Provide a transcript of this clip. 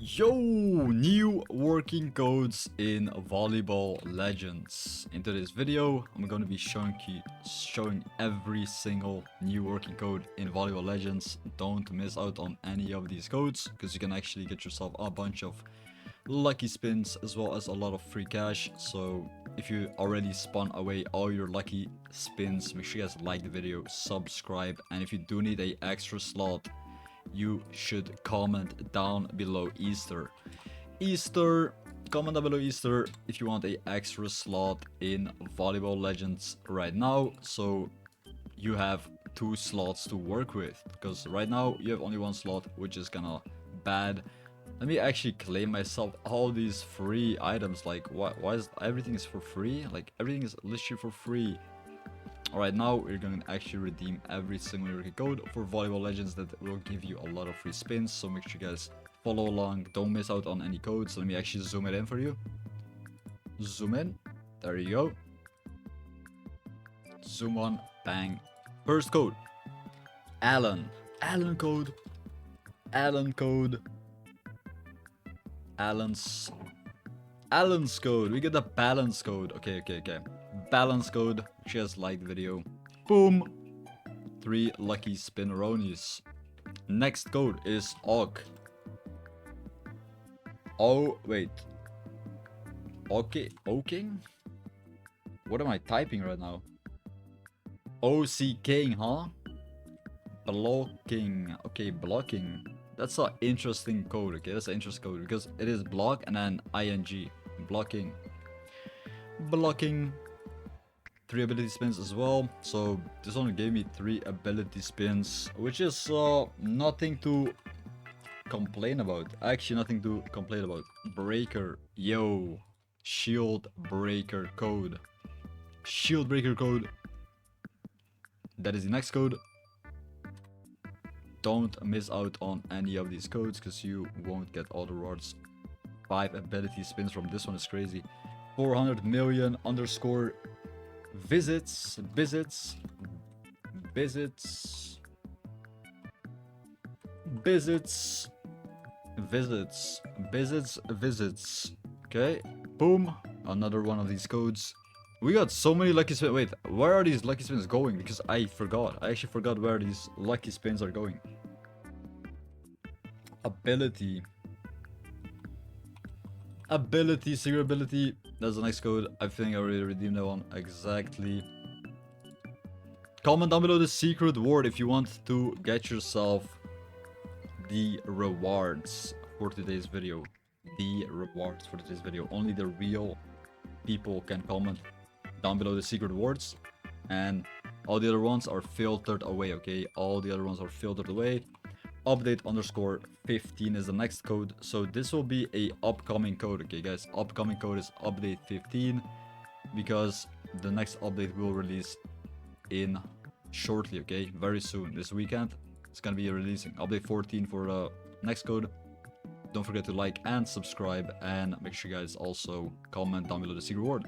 Yo, new working codes in Volleyball Legends. In today's video, I'm going to be showing every single new working code in Volleyball Legends. Don't miss out on any of these codes, because you can actually get yourself a bunch of lucky spins as well as a lot of free cash. So if you already spun away all your lucky spins, make sure you guys like the video, subscribe, and if you do need a extra slot, you should comment down below comment down below Easter if you want a extra slot in Volleyball Legends right now, so you have 2 slots to work with, because right now you have only 1 slot, which is kinda bad. Let me actually claim myself all these free items. Like, why is everything is for free? Like, everything is literally for free. Alright, now we're going to actually redeem every single working code for Volleyball Legends that will give you a lot of free spins, so make sure you guys follow along, don't miss out on any codes. Let me actually zoom it in for you. Zoom in, there you go. Zoom on, bang. First code, Allen code, Allen's code. We get the balance code. Okay. Balance code. Just like the video. Boom. 3 lucky spinneronis. Next code is OG. Oh, wait. Okay. Oking? What am I typing right now? OC King, huh? Blocking. Okay, blocking. That's an interesting code, okay? That's an interesting code because it is block and then ing. Blocking. 3 ability spins as well. So this only gave me 3 ability spins, which is nothing to complain about. Actually, nothing to complain about. Breaker. Yo. Shield breaker code. Shield breaker code. That is the next code. Don't miss out on any of these codes, because you won't get all the rewards. 5 ability spins from this one is crazy. 400 million underscore visits. Okay, boom, another one of these codes. We got so many lucky spins. Wait, where are these lucky spins going? Because I actually forgot where these lucky spins are going. Ability, secret ability. That's the next code. I think I already redeemed that one. Exactly. Comment down below the secret word if you want to get yourself the rewards for today's video. Only the real people can comment down below the secret words, and all the other ones are filtered away. Okay, all the other ones are filtered away. Update underscore 15 is the next code, so this will be a upcoming code. Okay guys, upcoming code is update 15, because the next update will release in shortly. Okay, very soon, this weekend it's gonna be releasing update 14 for the next code. Don't forget to like and subscribe, and make sure you guys also comment down below the secret word.